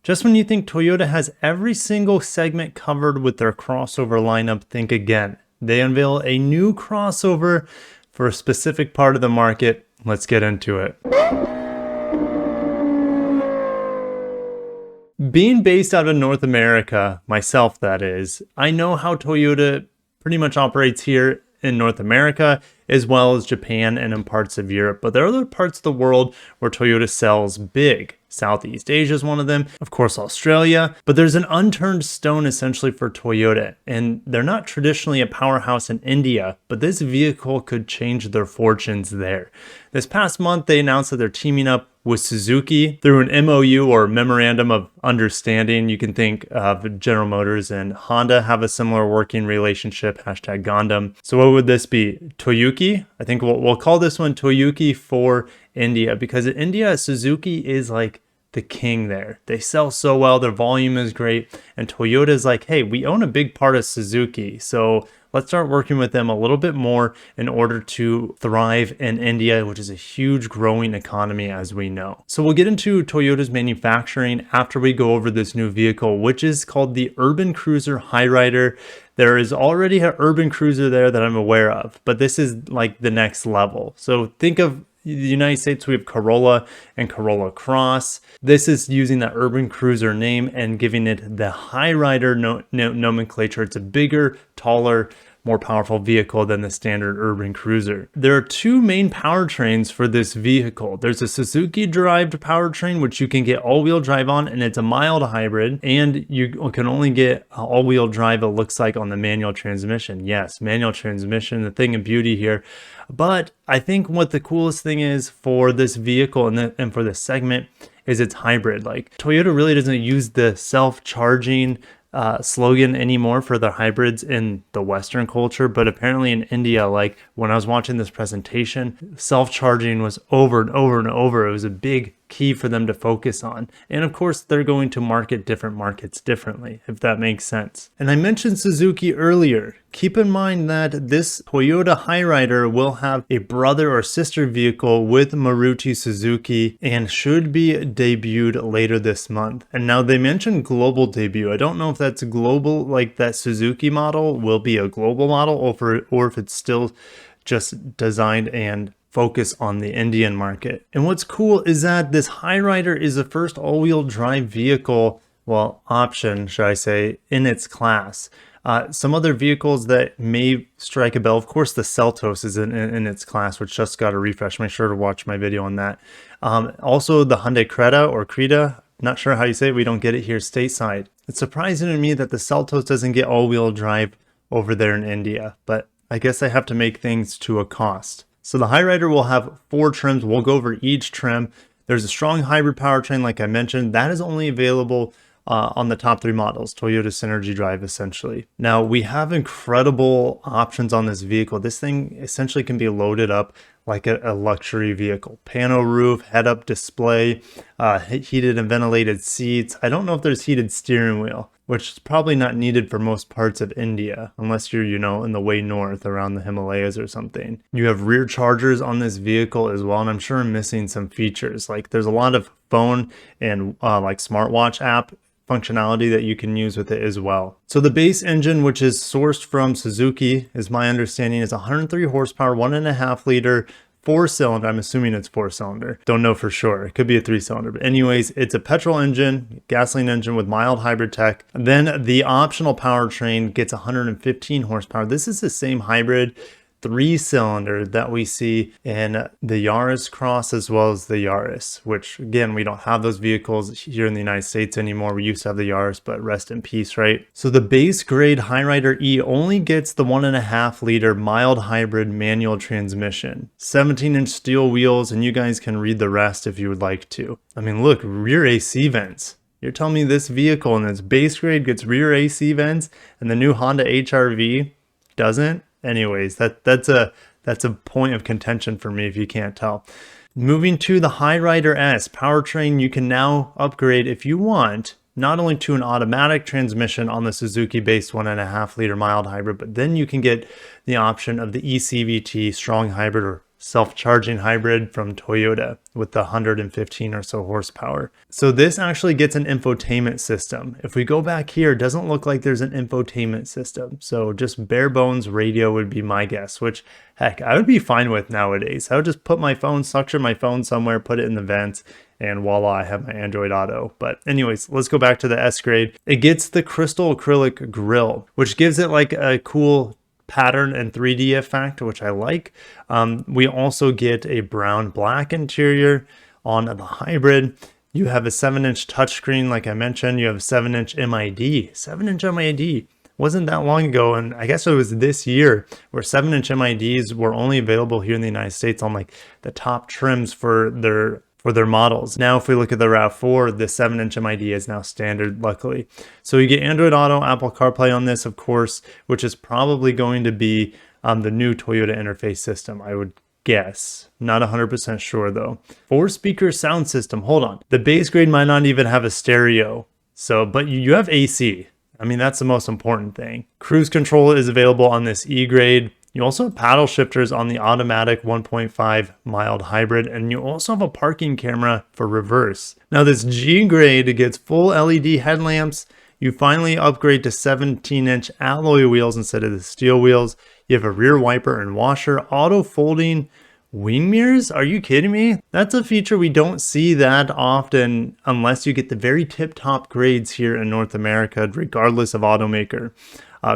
Just when you think Toyota has every single segment covered with their crossover lineup, think again. They unveil a new crossover for a specific part of the market. Let's get into it. Being based out of North America, myself that is, I know how Toyota pretty much operates here in North America, as well as Japan and in parts of Europe. But there are other parts of the world where Toyota sells big. Southeast Asia is one of them, of course Australia, but there's an unturned stone essentially for Toyota, and they're not traditionally a powerhouse in India, but this vehicle could change their fortunes there. This past month they announced that they're teaming up with Suzuki through an MOU or Memorandum of Understanding. You can think of General Motors and Honda have a similar working relationship, hashtag Gundam. So what would this be? Toyuki? I think we'll call this one Toyuki for India, because in India, Suzuki is like the king there. They sell so well, their volume is great, and Toyota is like, hey, we own a big part of Suzuki, so let's start working with them a little bit more in order to thrive in India, which is a huge growing economy, as we know. So we'll get into Toyota's manufacturing after we go over this new vehicle, which is called the Urban Cruiser Hyryder. There is already an urban cruiser there that I'm aware of, but this is like the next level. So think of the United States, we have Corolla and Corolla Cross. This is using that urban cruiser name and giving it the Hyryder nomenclature. It's a bigger, taller, more powerful vehicle than the standard urban cruiser. There are two main powertrains for this vehicle. There's a Suzuki derived powertrain, which you can get all-wheel drive on, and it's a mild hybrid, and you can only get all-wheel drive, it looks like, on the manual transmission. Yes, manual transmission, the thing of beauty here. But I think what the coolest thing is for this vehicle and for this segment is it's hybrid. Like, Toyota really doesn't use the self-charging slogan anymore for their hybrids in the Western culture, but apparently in India, like when I was watching this presentation, self-charging was over and over and over. It was a big key for them to focus on. And of course, they're going to market different markets differently, if that makes sense. And I mentioned Suzuki earlier. Keep in mind that this Toyota Hyryder will have a brother or sister vehicle with Maruti Suzuki and should be debuted later this month. And now they mentioned global debut. I don't know if that's global, like that Suzuki model will be a global model, or if it's still just designed and focus on the Indian market. And what's cool is that this Hyryder is the first all-wheel drive vehicle, well, option, should I say, in its class. Some other vehicles that may strike a bell, of course, the Seltos is in its class, which just got a refresh. Make sure to watch my video on that. Also, the Hyundai Creta or Creta, not sure how you say it, we don't get it here stateside. It's surprising to me that the Seltos doesn't get all-wheel drive over there in India, but I guess I have to make things to a cost. So the Hyryder will have 4 trims. We'll go over each trim. There's a strong hybrid powertrain, like I mentioned. That is only available on the top 3 models, Toyota Synergy Drive, essentially. Now, we have incredible options on this vehicle. This thing essentially can be loaded up like a luxury vehicle. Pano roof, head-up display, heated and ventilated seats. I don't know if there's heated steering wheel, which is probably not needed for most parts of India, unless you're, in the way north around the Himalayas or something. You have rear chargers on this vehicle as well, and I'm sure I'm missing some features. Like, there's a lot of phone and like smartwatch app functionality that you can use with it as well. So the base engine, which is sourced from Suzuki, is my understanding, is 103 horsepower, 1.5 liter, 4-cylinder. I'm assuming it's 4-cylinder. Don't know for sure. It could be a 3-cylinder. But anyways, it's a petrol engine, gasoline engine with mild hybrid tech. Then the optional powertrain gets 115 horsepower. This is the same hybrid 3-cylinder that we see in the Yaris Cross as well as the Yaris, which again, we don't have those vehicles here in the United States anymore. We used to have the Yaris, but rest in peace, right? So the base grade Hyryder E only gets the 1.5 liter mild hybrid manual transmission, 17-inch steel wheels, and you guys can read the rest if you would like to. I mean, look, rear AC vents. You're telling me this vehicle in its base grade gets rear AC vents and the new Honda HR-V doesn't? Anyways, that's a point of contention for me if you can't tell. Moving to the Hyryder S powertrain, you can now upgrade if you want, not only to an automatic transmission on the Suzuki based 1.5 liter mild hybrid, but then you can get the option of the eCVT strong hybrid, or self-charging hybrid from Toyota with the 115 or so horsepower. So this actually gets an infotainment system. If we go back here, it doesn't look like there's an infotainment system. So just bare bones radio would be my guess, which heck, I would be fine with nowadays. I would just put my phone, suction my phone somewhere, put it in the vents, and voila, I have my Android Auto. But anyways, let's go back to the S grade. It gets the crystal acrylic grille, which gives it like a cool pattern and 3D effect, which I like. We also get a brown black interior on the hybrid. You have a 7-inch touchscreen, like I mentioned. You have a 7-inch MID. 7-inch MID wasn't that long ago, and I guess it was this year where 7-inch MIDs were only available here in the United States on like the top trims for their models. Now, if we look at the RAV4, the 7-inch MID is now standard, luckily. So you get Android Auto, Apple CarPlay on this, of course, which is probably going to be the new Toyota interface system, I would guess. Not 100% sure though. 4-speaker sound system. Hold on. The base grade might not even have a stereo. So, but you have AC. I mean, that's the most important thing. Cruise control is available on this E grade. You also have paddle shifters on the automatic 1.5 mild hybrid, and you also have a parking camera for reverse. Now this G grade gets full LED headlamps. You finally upgrade to 17-inch alloy wheels instead of the steel wheels. You have a rear wiper and washer, auto folding wing mirrors. Are you kidding me? That's a feature we don't see that often unless you get the very tip-top grades here in North America, regardless of automaker.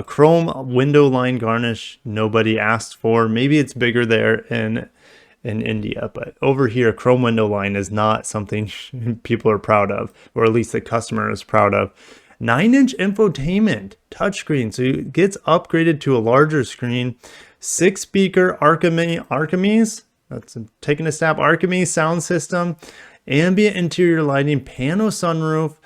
Chrome window line garnish, nobody asked for. Maybe it's bigger there in India, but over here, chrome window line is not something people are proud of, or at least the customer is proud of. 9-inch infotainment touchscreen, so it gets upgraded to a larger screen. 6-speaker Archimedes, that's taking a stab, Archimedes sound system, ambient interior lighting, pano sunroof,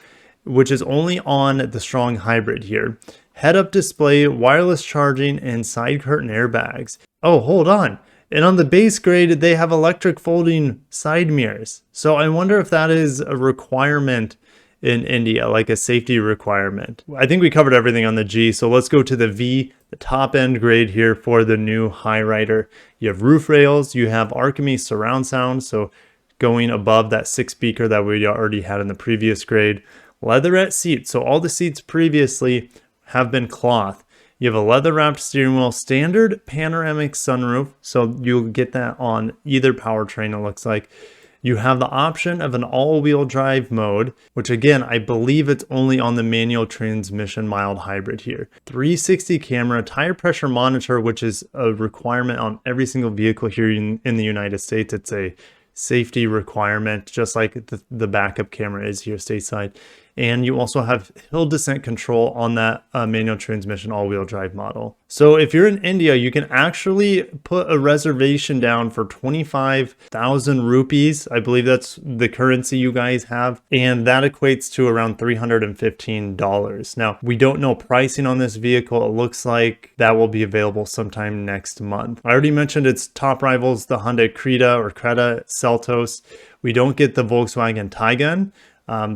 which is only on the strong hybrid here. Head-up display, wireless charging, and side curtain airbags. Oh, hold on. And on the base grade, they have electric folding side mirrors. So I wonder if that is a requirement in India, like a safety requirement. I think we covered everything on the G, so let's go to the V, the top end grade here for the new Hyryder. You have roof rails, you have Archimedes surround sound, so going above that 6-speaker that we already had in the previous grade. Leatherette seats, so all the seats previously have been cloth. You have a leather wrapped steering wheel, standard panoramic sunroof, so you'll get that on either powertrain, it looks like. You have the option of an all-wheel drive mode, which again, I believe it's only on the manual transmission mild hybrid here. 360 camera, tire pressure monitor, which is a requirement on every single vehicle here in the United States. It's a safety requirement, just like the backup camera is here stateside. And you also have hill descent control on that manual transmission all-wheel drive model. So if you're in India, you can actually put a reservation down for 25,000 rupees. I believe that's the currency you guys have. And that equates to around $315. Now, we don't know pricing on this vehicle. It looks like that will be available sometime next month. I already mentioned its top rivals, the Hyundai Creta, Seltos. We don't get the Volkswagen Taycan.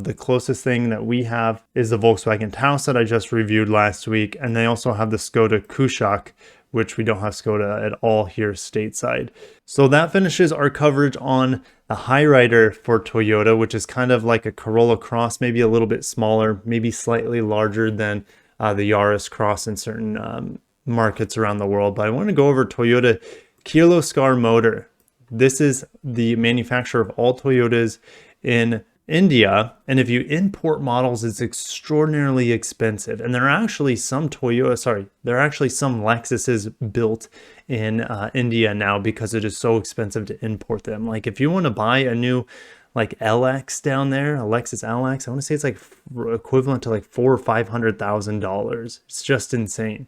The closest thing that we have is the Volkswagen Taos that I just reviewed last week. And they also have the Skoda Kushaq, which we don't have Skoda at all here stateside. So that finishes our coverage on the Hyryder for Toyota, which is kind of like a Corolla Cross, maybe a little bit smaller, maybe slightly larger than the Yaris Cross in certain markets around the world. But I want to go over Toyota Kirloskar motor. This is the manufacturer of all Toyotas in India, and if you import models, it's extraordinarily expensive. And there are actually some Lexuses built in India now because it is so expensive to import them. Like if you want to buy a new like LX down there, a Lexus LX, I want to say it's like equivalent to like $400,000 or $500,000. It's just insane.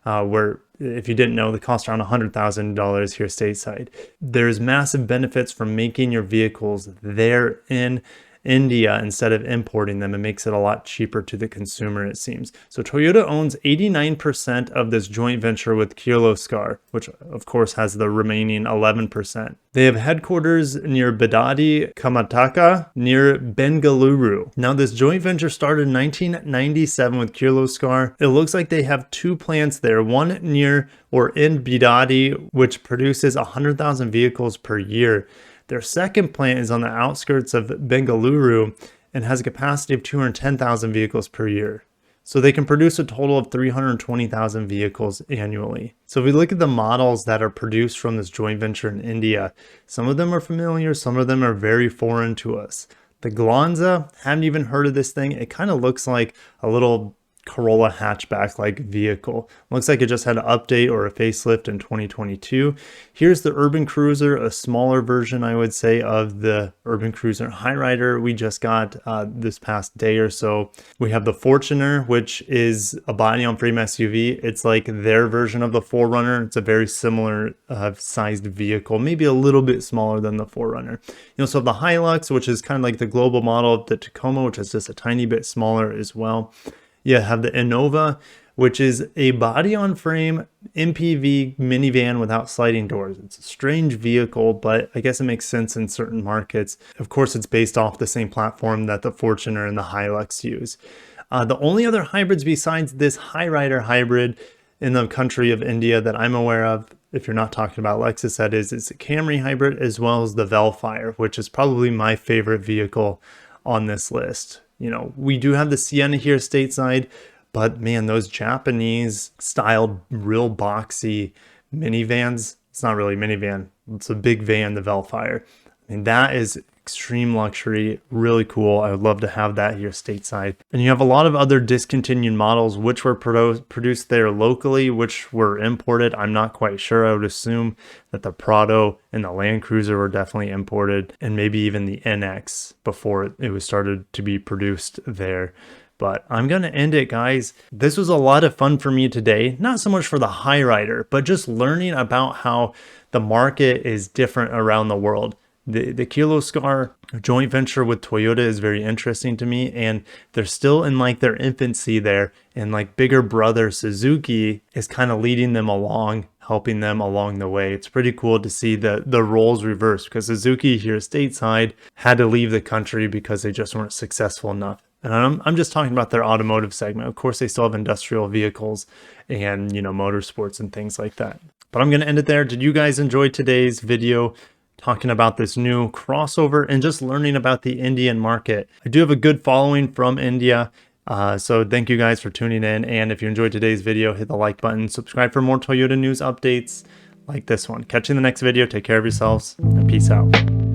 Where if you didn't know, the cost around $100,000 here stateside. There's massive benefits from making your vehicles there in India instead of importing them. It makes it a lot cheaper to the consumer, it seems. So Toyota owns 89% of this joint venture with Kirloskar, which of course has the remaining 11%. They have headquarters near Bidadi, Karnataka, near Bengaluru. Now this joint venture started in 1997 with Kirloskar. It looks like they have 2 plants there, one near or in Bidadi, which produces 100,000 vehicles per year. Their second plant is on the outskirts of Bengaluru and has a capacity of 210,000 vehicles per year. So they can produce a total of 320,000 vehicles annually. So if we look at the models that are produced from this joint venture in India, some of them are familiar, some of them are very foreign to us. The Glanza, haven't even heard of this thing. It kind of looks like a little Corolla hatchback like vehicle. Looks like it just had an update or a facelift in 2022. Here's the Urban Cruiser, a smaller version, I would say, of the Urban Cruiser Hyryder we just got this past day or so. We have the Fortuner, which is a body-on-frame SUV. It's like their version of the 4Runner. It's a very similar sized vehicle, maybe a little bit smaller than the 4Runner. You also have the Hilux, which is kind of like the global model of the Tacoma, which is just a tiny bit smaller as well. You have the Innova, which is a body-on-frame MPV minivan without sliding doors. It's a strange vehicle, but I guess it makes sense in certain markets. Of course, it's based off the same platform that the Fortuner and the Hilux use. The only other hybrids besides this Hyryder hybrid in the country of India that I'm aware of, if you're not talking about Lexus, that is a Camry hybrid, as well as the Velfire, which is probably my favorite vehicle on this list. You know, we do have the Sienna here stateside, but man, those Japanese styled, real boxy minivans, it's not really a minivan, it's a big van, the Velfire. I mean, that is extreme luxury, really cool. I would love to have that here stateside. And you have a lot of other discontinued models, which were produced there locally, which were imported. I'm not quite sure. I would assume that the Prado and the Land Cruiser were definitely imported, and maybe even the NX before it was started to be produced there. But I'm going to end it, guys. This was a lot of fun for me today. Not so much for the Hyryder, but just learning about how the market is different around the world. The Kirloskar joint venture with Toyota is very interesting to me, and they're still in like their infancy there, and like bigger brother Suzuki is kind of leading them along, helping them along the way. It's pretty cool to see the roles reversed, because Suzuki here stateside had to leave the country because they just weren't successful enough. And I'm just talking about their automotive segment. Of course, they still have industrial vehicles and, you know, motorsports and things like that. But I'm going to end it there. Did you guys enjoy today's video talking about this new crossover and just learning about the Indian market? I do have a good following from India, so thank you guys for tuning in. And if you enjoyed today's video, hit the like button, subscribe for more Toyota news updates like this one. Catch you in the next video. Take care of yourselves, and peace out.